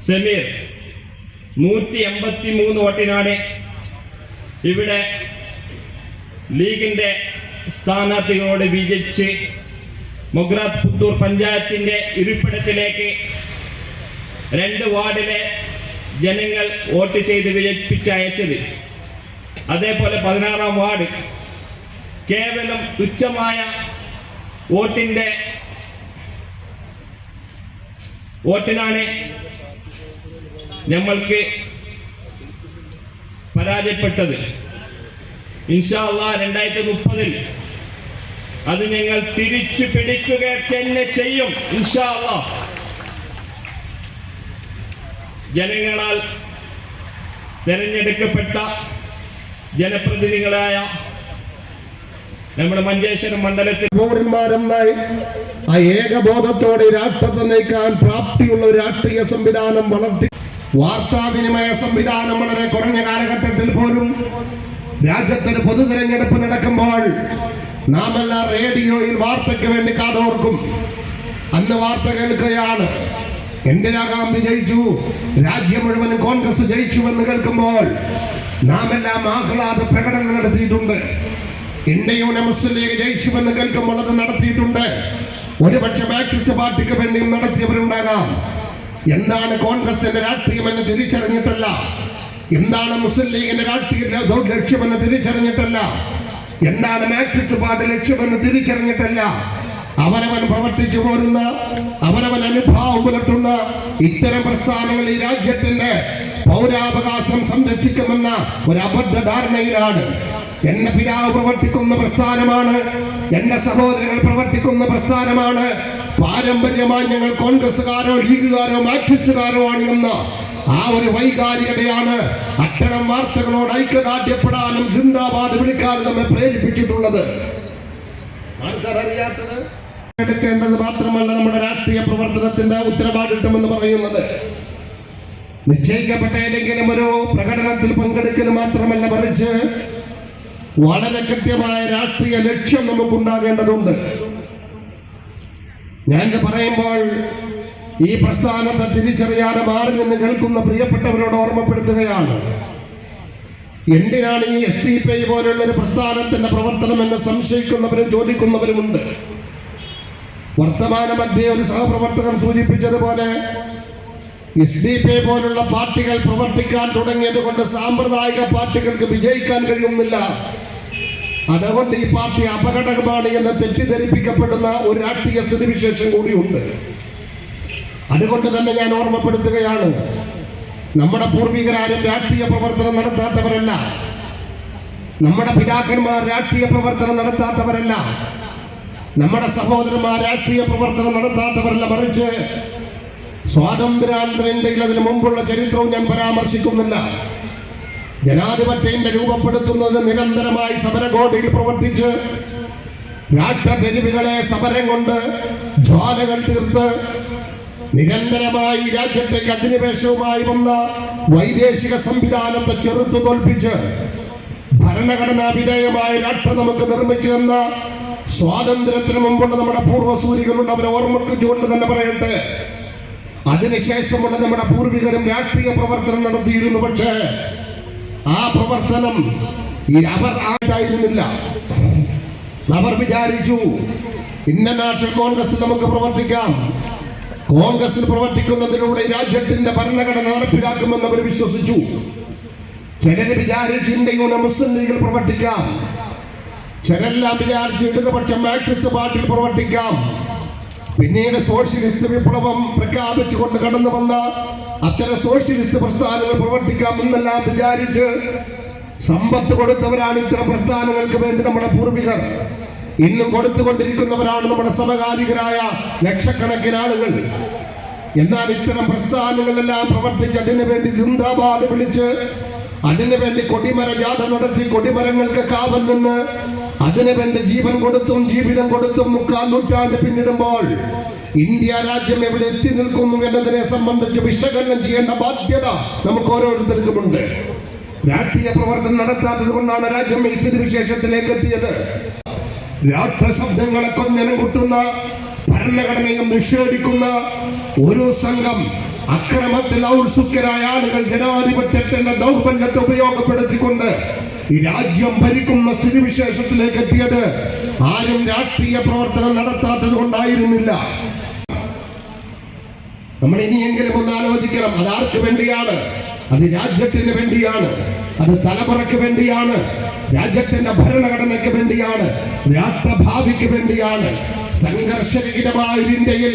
സമീർ 183 വോട്ടിനാണ് ഇവിടെ ലീഗിന്റെ സ്ഥാനാർത്ഥികളോട് വിജയിച്ച് മൊഗ്രാത്ത് പുത്തൂർ പഞ്ചായത്തിന്റെ ഇരിപ്പിടത്തിലേക്ക് 2 വാർഡിലെ ജനങ്ങൾ വോട്ട് ചെയ്ത് വിജയിപ്പിച്ചയച്ചത്. അതേപോലെ 16-ാം വാർഡ് കേവലം തുച്ഛമായ വോട്ടിനാണ് നമ്മൾക്ക് പരാജയപ്പെട്ടത്. ഇൻഷാ അല്ലാഹ് 2030-ൽ അത് ഞങ്ങൾ തിരിച്ചു പിടിക്കുക തന്നെ ചെയ്യും. ഇൻഷാ അല്ലാഹ് ജനങ്ങളാൽ തെരഞ്ഞെടുക്കപ്പെട്ട ജനപ്രതിനിധികളായ നമ്മുടെ മഞ്ചേശ്വരം മണ്ഡലത്തിൽ പൗരന്മാരെന്നായി ആ ഏകബോധത്തോടെ രാഷ്ട്രത്തെ നയിക്കാൻ പ്രാപ്തിയുള്ള ഒരു രാഷ്ട്രീയ സംവിധാനം വളർത്തി വാർത്താവിനിമയ സംവിധാനം വളരെ കുറഞ്ഞ കാലഘട്ടത്തിൽ പോലും രാജ്യത്തൊരു പൊതു തിരഞ്ഞെടുപ്പ് നടക്കുമ്പോൾ നാം എല്ലാം റേഡിയോയിൽ വാർത്തയ്ക്ക് വേണ്ടി കാതോർക്കും. അന്ന് വാർത്ത കേൾക്കുകയാണ്, ഇന്ദിരാഗാന്ധി ജയിച്ചു, രാജ്യം മുഴുവൻ കോൺഗ്രസ് ജയിച്ചുവെന്ന് കേൾക്കുമ്പോൾ നാം എല്ലാം ആഹ്ലാദ പ്രകടനം നടത്തിയിട്ടുണ്ട്. ഇന്ത്യയുടെ മുസ്ലിം ലീഗ് ജയിച്ചുവെന്ന് കേൾക്കുമ്പോൾ അത് നടത്തിയിട്ടുണ്ട്. ഒരുപക്ഷെ മാർക്സിസ്റ്റ് പാർട്ടിക്ക് വേണ്ടിയും നടത്തിയവരുണ്ടാകാം. എന്താണ് കോൺഗ്രസിന്റെ രാഷ്ട്രീയമെന്ന് തിരിച്ചറിഞ്ഞിട്ടല്ല, എന്താണ് മുസ്ലിം ലീഗിന്റെ രാഷ്ട്രീയ ലക്ഷ്യമെന്ന് തിരിച്ചറിഞ്ഞിട്ടല്ല, എന്താണ് മാർക്സിസ്റ്റ് പാർട്ടി ലക്ഷ്യമെന്ന് തിരിച്ചറിഞ്ഞിട്ടല്ല, അവനവൻ പ്രവർത്തിച്ചു പോരുന്ന, അവനവൻ അനുഭാവം പുലർത്തുന്ന ഇത്തരം പ്രസ്ഥാനങ്ങൾ ഈ രാജ്യത്തിന്റെ പൗരാവകാശം സംരക്ഷിക്കുമെന്ന ഒരു അബദ്ധ ധാരണയിലാണ്. എന്റെ പിതാവ് പ്രവർത്തിക്കുന്ന പ്രസ്ഥാനമാണ്, എന്റെ സഹോദരങ്ങൾ പ്രവർത്തിക്കുന്ന പ്രസ്ഥാനമാണ്, പാരമ്പര്യമായി ഞങ്ങൾ കോൺഗ്രസുകാരോ ലീഗുകാരോ മാർക്സിസ്റ്റുകാരോ ആണ് എന്ന ആ ഒരു വൈകാരികതയാണ് അത്തരം വാർത്തകളോട് ഐക്യദാർഢ്യപ്പെടാനും സിന്ദാബാദ് വിളിക്കാനും നമ്മെ പ്രേരിപ്പിച്ചിട്ടുള്ളത്. ആൾക്കാരറിയാത്തത് എടുക്കേണ്ടത് മാത്രമല്ല നമ്മുടെ രാഷ്ട്രീയ പ്രവർത്തനത്തിന്റെ ഉത്തരവാദിത്വം എന്ന് പറയുന്നത് നിശ്ചയിക്കപ്പെട്ട ഏതെങ്കിലും ഒരു പ്രകടനത്തിൽ പങ്കെടുക്കൽ മാത്രമല്ല, മറിച്ച് വളരെ കൃത്യമായ രാഷ്ട്രീയ ലക്ഷ്യം നമുക്കുണ്ടാകേണ്ടതുണ്ട്. ഞാനിത് പറയുമ്പോൾ ഈ പ്രസ്ഥാനത്തെ തിരിച്ചറിയാതെ മാറി നിന്ന് കേൾക്കുന്ന പ്രിയപ്പെട്ടവരോട് ഓർമ്മപ്പെടുത്തുകയാണ്, എന്തിനാണ് ഈ SDPI പോലുള്ള ഒരു പ്രസ്ഥാനത്തിന്റെ പ്രവർത്തനം എന്ന് സംശയിക്കുന്നവരും ചോദിക്കുന്നവരുമുണ്ട്. വർത്തമാന മധ്യേ ഒരു സഹപ്രവർത്തകൻ സൂചിപ്പിച്ചതുപോലെ SDPI പോലുള്ള പാർട്ടികൾ പ്രവർത്തിക്കാൻ തുടങ്ങിയത് കൊണ്ട് സാമ്പ്രദായിക പാർട്ടികൾക്ക് വിജയിക്കാൻ കഴിയുന്നില്ല, അതുകൊണ്ട് ഈ പാർട്ടി അപകടകരമാണ് എന്ന് തെറ്റിദ്ധരിപ്പിക്കപ്പെടുന്ന ഒരു രാഷ്ട്രീയ സ്ഥിതിവിശേഷം കൂടിയുണ്ട്. അതുകൊണ്ട് തന്നെ ഞാൻ ഓർമ്മപ്പെടുത്തുകയാണ്, നമ്മുടെ പൂർവികരാരും രാഷ്ട്രീയ പ്രവർത്തനം നടത്താത്തവരല്ല, നമ്മുടെ പിതാക്കന്മാർ രാഷ്ട്രീയ പ്രവർത്തനം നടത്താത്തവരല്ല, നമ്മുടെ സഹോദരന്മാർ രാഷ്ട്രീയ പ്രവർത്തനം നടത്താത്തവരല്ല, മറിച്ച് സ്വാതന്ത്ര്യാനന്തര ഇന്ത്യയിൽ അതിനു മുമ്പുള്ള ചരിത്രവും ഞാൻ പരാമർശിക്കുന്നില്ല. ജനാധിപത്യത്തെ രൂപപ്പെടുത്തുന്നത് നിരന്തരമായി സമരകോടിയിൽ പ്രവർത്തിച്ച് രാഷ്ട്രതെരുവുകളെ സമരം കൊണ്ട് ജ്വാലകൾ തീർത്ത് നിരന്തരമായി രാജ്യത്തേക്ക് അധിനിവേശവുമായി വന്ന വൈദേശിക സംവിധാനത്തെ ചെറുത്തു തോൽപ്പിച്ച് ഭരണഘടനാ വിധേയമായ രാഷ്ട്രം നമുക്ക് നിർമ്മിച്ചു തന്ന സ്വാതന്ത്ര്യത്തിന് മുമ്പുള്ള നമ്മുടെ പൂർവ്വസൂരികളുണ്ട്. അവരെ ഓർമ്മിച്ചുകൊണ്ട് തന്നെ പറയട്ടെ, അതിനുശേഷമുള്ള നമ്മുടെ പൂർവികരും രാഷ്ട്രീയ പ്രവർത്തനം നടത്തിയിരുന്നു. പക്ഷേ ആ പ്രവർത്തനം അവർ ആയിട്ടായിരുന്നില്ല. അവർ വിചാരിച്ചു ഇന്ത്യൻ നാഷണൽ കോൺഗ്രസിൽ നമുക്ക് പ്രവർത്തിക്കാം, കോൺഗ്രസിൽ പ്രവർത്തിക്കുന്നതിലൂടെ രാജ്യത്തിന്റെ ഭരണഘടന നടപ്പിലാക്കുമെന്ന് അവർ വിശ്വസിച്ചു. ചിലര് വിചാരിച്ച് ഇന്ത്യയുടെ മുസ്ലിം ലീഗിൽ പ്രവർത്തിക്കാം, ചിലരെല്ലാം വിചാരിച്ച് ഇടതുപക്ഷ മാർക്സിസ്റ്റ് പാർട്ടിയിൽ പ്രവർത്തിക്കാം. പിന്നീട് സോഷ്യലിസ്റ്റ് വിപ്ലവം പ്രഖ്യാപിച്ചുകൊണ്ട് കടന്നു വന്ന അത്തരം സോഷ്യലിസ്റ്റ് പ്രസ്ഥാനങ്ങൾ പ്രവർത്തിക്കാം എന്നെല്ലാം വിചാരിച്ച് സമ്പത്ത് കൊടുത്തവരാണ് ഇത്തരം പ്രസ്ഥാനങ്ങൾക്ക് വേണ്ടി നമ്മുടെ പൂർവികർ. ഇന്നും കൊടുത്തുകൊണ്ടിരിക്കുന്നവരാണ് നമ്മുടെ സമകാലികരായ ലക്ഷക്കണക്കിന് ആളുകൾ. എന്നാൽ ഇത്തരം പ്രസ്ഥാനങ്ങളെല്ലാം പ്രവർത്തിച്ച് അതിനു വേണ്ടി സിന്ദാബാദ് വിളിച്ച് അതിനുവേണ്ടി കൊടിമര ജാഥ നടത്തി കൊടിമരങ്ങൾക്ക് കാവൽ നിന്ന് അതിനുവേണ്ടി ജീവൻ കൊടുത്തും ജീവിതം കൊടുത്തും 3/4 നൂറ്റാണ്ട് പിന്നിടുമ്പോൾ ഇന്ത്യ രാജ്യം എവിടെ എത്തി നിൽക്കുന്നു എന്നതിനെ സംബന്ധിച്ച് വിശകലനം ചെയ്യേണ്ട ബാധ്യത നമുക്ക് ഓരോരുത്തർക്കുമുണ്ട്. രാഷ്ട്രീയ പ്രവർത്തനം നടത്താത്തത് കൊണ്ടാണ് രാജ്യം ഈ സ്ഥിതിവിശേഷത്തിലേക്ക് എത്തിയത്. രാഷ്ട്രശബ്ദങ്ങളെ കൊഞ്ഞനം കുട്ടുന്ന ഭരണഘടനയും നിഷേധിക്കുന്ന ഒരു സംഘം അക്രമത്തിൽ ഔത്സുക്യരായ ആളുകൾ ജനാധിപത്യത്തിന്റെ ദൗർബല്യത്തെ ഉപയോഗപ്പെടുത്തിക്കൊണ്ട് ഈ രാജ്യം ഭരിക്കുന്ന സ്ഥിതിവിശേഷത്തിലേക്ക് എത്തിയത് ആരും രാഷ്ട്രീയ പ്രവർത്തനം നടത്താത്തത് കൊണ്ടായിരുന്നില്ല. നമ്മൾ ഇനിയെങ്കിലും ഒന്ന് ആലോചിക്കണം. അതാർക്ക് വേണ്ടിയാണ്? അത് രാജ്യത്തിന് വേണ്ടിയാണ്, അത് തലമുറയ്ക്ക് വേണ്ടിയാണ്, രാജ്യത്തിന്റെ ഭരണഘടനയ്ക്ക് വേണ്ടിയാണ്, രാഷ്ട്രഭാവിക്ക് വേണ്ടിയാണ്. സംഘർഷരഹിതമായ ഇന്ത്യയിൽ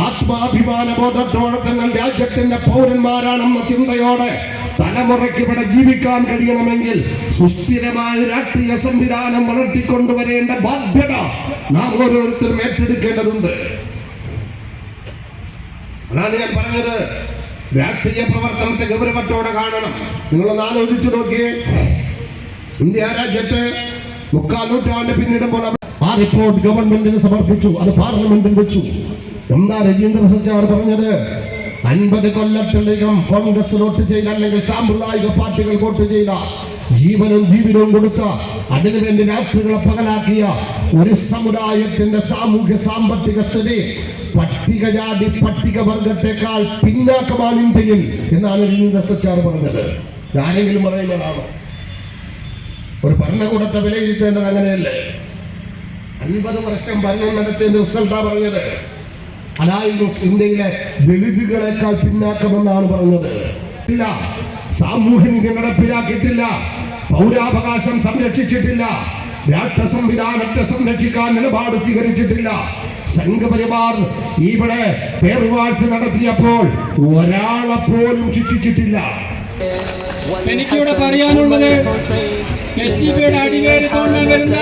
ആത്മാഭിമാന ബോധത്തോടെ തങ്ങൾ രാജ്യത്തിന്റെ പൗരന്മാരാണെന്ന ചിന്തയോടെ തലമുറയ്ക്ക് ഇവിടെ ജീവിക്കാൻ കഴിയണമെങ്കിൽ സുസ്ഥിരമായ രാഷ്ട്രീയ സംവിധാനം വളർത്തിക്കൊണ്ടുവരേണ്ട ബാധ്യത നാം ഓരോരുത്തരും ഏറ്റെടുക്കേണ്ടതുണ്ട്. അതാണ് ഞാൻ പറഞ്ഞത്. രാഷ്ട്രീയ പ്രവർത്തനത്തെ ഗൗരവത്തോടെ കാണണം. നിങ്ങളൊന്ന് ആലോചിച്ചു നോക്കിയേ. ഇന്ത്യ രാജ്യത്ത് 3/4 നൂറ്റാണ്ട് പിന്നിടുമ്പോൾ ആ റിപ്പോർട്ട് ഗവൺമെന്റിന് സമർപ്പിച്ചു, അത് പാർലമെന്റിൽ വെച്ചു. എന്താ രജീന്ദ്ര സച്ചാർ പറഞ്ഞത്? 50 കൊല്ലത്തിലധികം കോൺഗ്രസ് വോട്ട് ചെയ്ത, അല്ലെങ്കിൽ സാമ്പ്രദായിക പാർട്ടികൾ വോട്ട് ചെയ്ത, ജീവനും ജീവിതവും കൊടുത്ത, അതിനുവേണ്ടി രാത്രികളെ പകലാക്കിയ ഒരു സമുദായത്തിന്റെ സാമൂഹ്യ സാമ്പത്തിക സ്ഥിതി പട്ടികജാതി പട്ടികവർഗത്തെക്കാൾ പിന്നാക്കമാണ് ഇന്ത്യയിൽ എന്നാണ് രജീന്ദ്ര സച്ചാർ പറഞ്ഞത്. ആരെങ്കിലും പറയുന്നതാണോ? ഒരു ഭരണകൂടത്തെ വിലയിരുത്തേണ്ടത് അങ്ങനെയല്ലേ? 50 വർഷം ഭരണം നടത്തിയതിന്റെ റിസൾട്ടാ പറഞ്ഞത്. അതായിരുന്നു ഇന്ത്യയിലെ ദളിതുകളെക്കാൾ പിന്നാക്കമെന്നാണ് പറഞ്ഞത്. ഇല്ല, സാമൂഹ്യനീതി നടപ്പിലാക്കിയിട്ടില്ല, പൗരാവകാശം സംരക്ഷിച്ചിട്ടില്ല, രാഷ്ട്ര സംവിധാനത്തെ സംരക്ഷിക്കാൻ നിലപാട് സ്വീകരിച്ചിട്ടില്ല. സംഘപരിവാർ ഇവിടെ പേർവാഴ്ച നടത്തിയപ്പോൾ ഒരാളെ പോലും ശിക്ഷിച്ചിട്ടില്ല. എനിക്കിവിടെ പറയാനുള്ളത്, SDPയുടെ അടിവേര് തോന്നാൻ വരുന്ന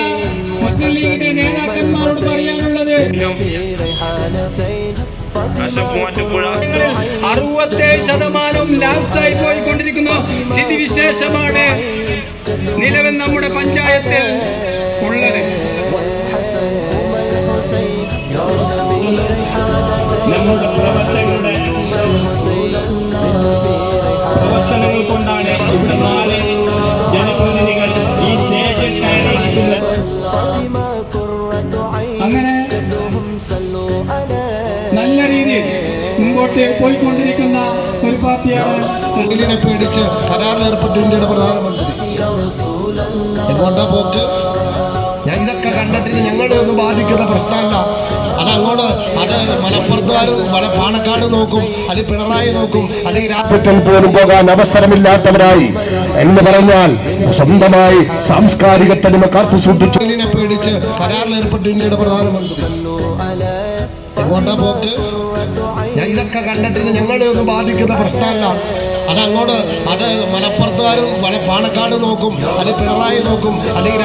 മുസ്ലിം ലീഗിന്റെ നേതാക്കന്മാരോട് പറയാനുള്ളത്, 67% ലാപ്സായി പോയിക്കൊണ്ടിരിക്കുന്ന സ്ഥിതിവിശേഷമാണ് നിലവിൽ നമ്മുടെ പഞ്ചായത്തിൽ ഉള്ളത്. നമ്മുടെ പ്രവർത്തനങ്ങൾ കൊണ്ടാണ് ഇവിടെ 4 ജനപ്രതിനിധികൾ ഈ സ്റ്റേജിൽ കയറിയിരിക്കുന്നത്. അങ്ങനെ നല്ല രീതിയിൽ മുമ്പോട്ട് പോയിക്കൊണ്ടിരിക്കുന്ന ഒരു പാർട്ടിയാണ്. ഇതിനെ പേടിച്ച് കരാറിൽ ഏർപ്പെട്ട ഇന്ത്യയുടെ പ്രധാനമന്ത്രി എങ്ങോട്ടാ പോക്ക്? ഞാൻ ഇതൊക്കെ കണ്ടിട്ട് ഞങ്ങളെ ഒന്നും ബാധിക്കുന്ന പ്രശ്നമല്ല. അതങ്ങോട്ട് അത് മലപ്പുറത്തുകാരും പാണക്കാട് നോക്കും, അത് പിണറായി നോക്കും, അല്ലെങ്കിൽ രാഷ്ട്രത്തിൽ പോലും പോകാൻ അവസരമില്ലാത്തവരായി എന്ന് പറഞ്ഞാൽ സ്വന്തമായി സാംസ്കാരിക തനിമ കാത്തു സൂക്ഷിച്ചതിനെ പേടിച്ച് കരാറിൽ ഏർപ്പെട്ട ഇന്ത്യയുടെ പ്രധാനമന്ത്രി എങ്ങോട്ടാ പോക്ക്? ഞാൻ ഇതൊക്കെ കണ്ടിട്ട് ഞങ്ങളെ ഒന്നും ബാധിക്കുന്ന പ്രശ്നമല്ല. അതങ്ങോട്ട് അത് മലപ്പുറത്തുകാരും പാണക്കാട് നോക്കും, അത് പിണറായി നോക്കും, അല്ലെങ്കിൽ